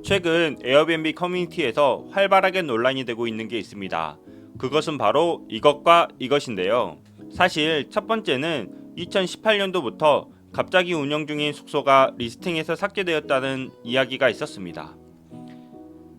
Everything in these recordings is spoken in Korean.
최근 에어비앤비 커뮤니티에서 활발하게 논란이 되고 있는 게 있습니다. 그것은 바로 이것과 이것인데요. 사실 첫 번째는 2018년도부터 갑자기 운영 중인 숙소가 리스팅에서 삭제되었다는 이야기가 있었습니다.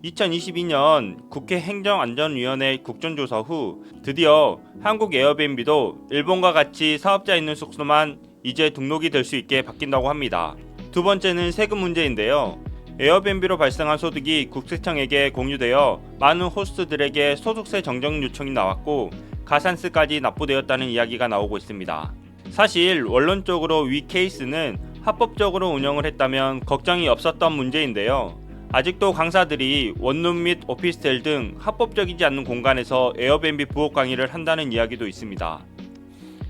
2022년 국회 행정안전위원회 국정조사 후 드디어 한국 에어비앤비도 일본과 같이 사업자 있는 숙소만 이제 등록이 될 수 있게 바뀐다고 합니다. 두 번째는 세금 문제인데요. 에어비앤비로 발생한 소득이 국세청에게 공유되어 많은 호스트들에게 소득세 정정 요청이 나왔고 가산세까지 납부되었다는 이야기가 나오고 있습니다. 사실 원론적으로 위 케이스는 합법적으로 운영을 했다면 걱정이 없었던 문제인데요. 아직도 강사들이 원룸 및 오피스텔 등 합법적이지 않는 공간에서 에어비앤비 부업 강의를 한다는 이야기도 있습니다.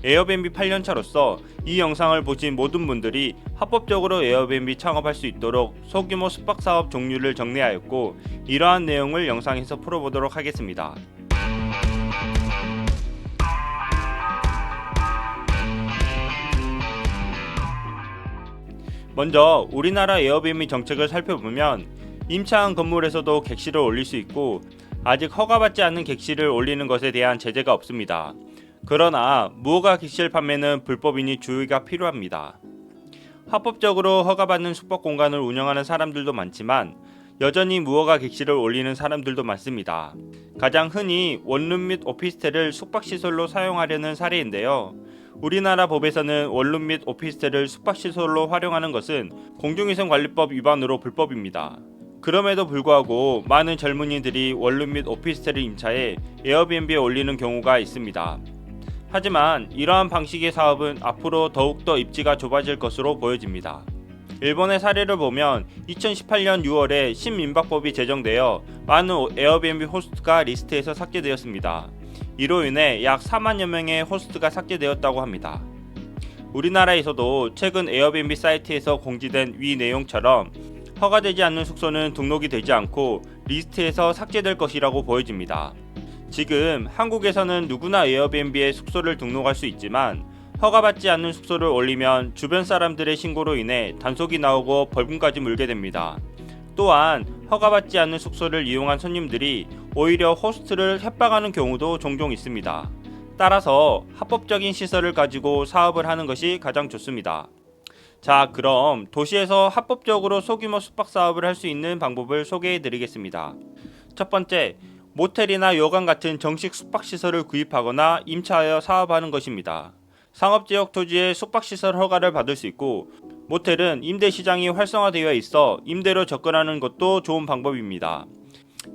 에어비앤비 8년차로서 이 영상을 보신 모든 분들이 합법적으로 에어비앤비 창업할 수 있도록 소규모 숙박사업 종류를 정리하였고 이러한 내용을 영상에서 풀어보도록 하겠습니다. 먼저 우리나라 에어비앤비 정책을 살펴보면 임차한 건물에서도 객실을 올릴 수 있고 아직 허가받지 않은 객실을 올리는 것에 대한 제재가 없습니다. 그러나 무허가 객실 판매는 불법이니 주의가 필요합니다. 합법적으로 허가받는 숙박 공간을 운영하는 사람들도 많지만 여전히 무허가 객실을 올리는 사람들도 많습니다. 가장 흔히 원룸 및 오피스텔을 숙박시설로 사용하려는 사례인데요. 우리나라 법에서는 원룸 및 오피스텔을 숙박시설로 활용하는 것은 공중위생관리법 위반으로 불법입니다. 그럼에도 불구하고 많은 젊은이들이 원룸 및 오피스텔을 임차해 에어비앤비에 올리는 경우가 있습니다. 하지만 이러한 방식의 사업은 앞으로 더욱더 입지가 좁아질 것으로 보여집니다. 일본의 사례를 보면 2018년 6월에 신민박법이 제정되어 많은 에어비앤비 호스트가 리스트에서 삭제되었습니다. 이로 인해 약 4만여 명의 호스트가 삭제되었다고 합니다. 우리나라에서도 최근 에어비앤비 사이트에서 공지된 위 내용처럼 허가되지 않는 숙소는 등록이 되지 않고 리스트에서 삭제될 것이라고 보여집니다. 지금 한국에서는 누구나 에어비앤비에 숙소를 등록할 수 있지만 허가받지 않는 숙소를 올리면 주변 사람들의 신고로 인해 단속이 나오고 벌금까지 물게 됩니다. 또한 허가받지 않는 숙소를 이용한 손님들이 오히려 호스트를 협박하는 경우도 종종 있습니다. 따라서 합법적인 시설을 가지고 사업을 하는 것이 가장 좋습니다. 자, 그럼 도시에서 합법적으로 소규모 숙박 사업을 할 수 있는 방법을 소개해 드리겠습니다. 첫 번째, 모텔이나 요강 같은 정식 숙박시설을 구입하거나 임차하여 사업하는 것입니다. 상업지역 토지에 숙박시설 허가를 받을 수 있고 모텔은 임대시장이 활성화되어 있어 임대로 접근하는 것도 좋은 방법입니다.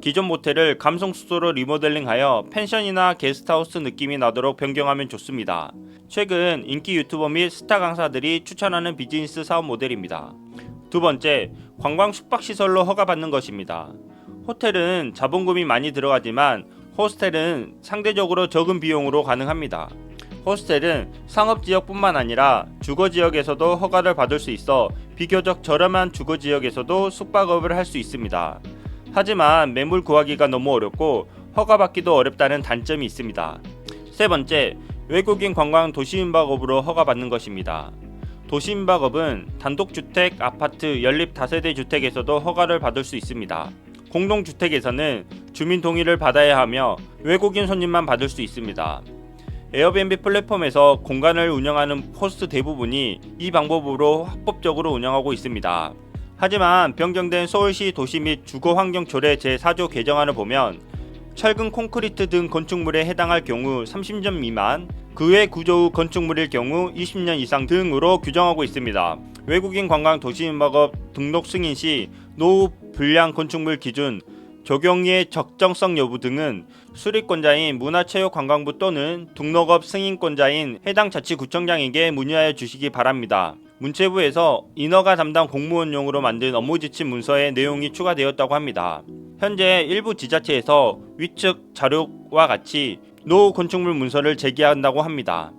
기존 모텔을 감성숙소로 리모델링하여 펜션이나 게스트하우스 느낌이 나도록 변경하면 좋습니다. 최근 인기 유튜버 및 스타 강사들이 추천하는 비즈니스 사업 모델입니다. 두 번째, 관광 숙박시설로 허가받는 것입니다. 호텔은 자본금이 많이 들어가지만 호스텔은 상대적으로 적은 비용으로 가능합니다. 호스텔은 상업지역뿐만 아니라 주거지역에서도 허가를 받을 수 있어 비교적 저렴한 주거지역에서도 숙박업을 할 수 있습니다. 하지만 매물 구하기가 너무 어렵고 허가받기도 어렵다는 단점이 있습니다. 세 번째, 외국인 관광 도시임박업으로 허가받는 것입니다. 도시임박업은 단독주택, 아파트, 연립 다세대 주택에서도 허가를 받을 수 있습니다. 공동주택에서는 주민 동의를 받아야 하며 외국인 손님만 받을 수 있습니다. 에어비앤비 플랫폼에서 공간을 운영하는 호스트 대부분이 이 방법으로 합법적으로 운영하고 있습니다. 하지만 변경된 서울시 도시 및 주거환경조례 제4조 개정안을 보면 철근 콘크리트 등 건축물에 해당할 경우 30년 미만, 그 외 구조 후 건축물일 경우 20년 이상 등으로 규정하고 있습니다. 외국인 관광 도시임박업 등록 승인 시 노후 불량 건축물 기준, 적용의 적정성 여부 등은 수립권자인 문화체육관광부 또는 등록업 승인권자인 해당 자치구청장에게 문의하여 주시기 바랍니다. 문체부에서 인허가 담당 공무원용으로 만든 업무지침 문서에 내용이 추가되었다고 합니다. 현재 일부 지자체에서 위측 자료와 같이 노후 건축물 문서를 제기한다고 합니다.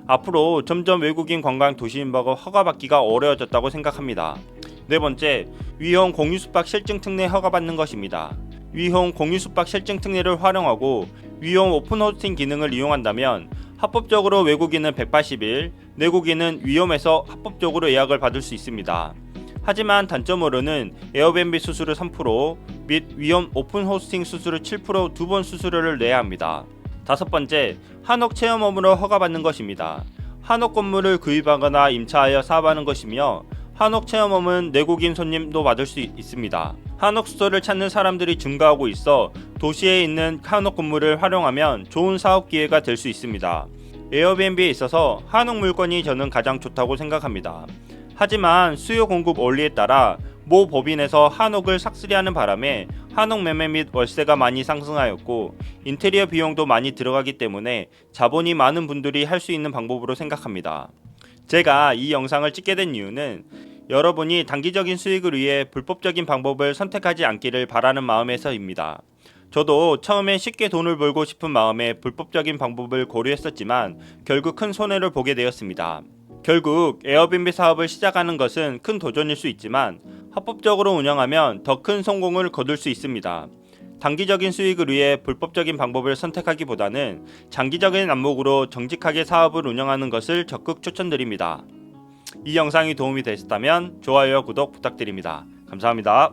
앞으로 점점 외국인 관광 도시임박업 허가받기가 어려워졌다고 생각합니다. 네 번째, 위험 공유숙박 실증 특례 허가받는 것입니다. 위험 공유숙박 실증 특례를 활용하고 위험 오픈호스팅 기능을 이용한다면 합법적으로 외국인은 180일, 내국인은 위험해서 합법적으로 예약을 받을 수 있습니다. 하지만 단점으로는 에어비앤비 수수료 3% 및 위험 오픈 호스팅 수수료 7% 두 번 수수료를 내야 합니다. 다섯 번째, 한옥 체험업으로 허가받는 것입니다. 한옥 건물을 구입하거나 임차하여 사업하는 것이며 한옥 체험업은 내국인 손님도 받을 수 있습니다. 한옥 수도를 찾는 사람들이 증가하고 있어 도시에 있는 한옥 건물을 활용하면 좋은 사업 기회가 될 수 있습니다. 에어비앤비에 있어서 한옥 물건이 저는 가장 좋다고 생각합니다. 하지만 수요 공급 원리에 따라 모 법인에서 한옥을 삭스리하는 바람에 한옥 매매 및 월세가 많이 상승하였고 인테리어 비용도 많이 들어가기 때문에 자본이 많은 분들이 할 수 있는 방법으로 생각합니다. 제가 이 영상을 찍게 된 이유는 여러분이 단기적인 수익을 위해 불법적인 방법을 선택하지 않기를 바라는 마음에서입니다. 저도 처음엔 쉽게 돈을 벌고 싶은 마음에 불법적인 방법을 고려했었지만 결국 큰 손해를 보게 되었습니다. 결국 에어비앤비 사업을 시작하는 것은 큰 도전일 수 있지만 합법적으로 운영하면 더 큰 성공을 거둘 수 있습니다. 단기적인 수익을 위해 불법적인 방법을 선택하기보다는 장기적인 안목으로 정직하게 사업을 운영하는 것을 적극 추천드립니다. 이 영상이 도움이 되셨다면 좋아요와 구독 부탁드립니다. 감사합니다.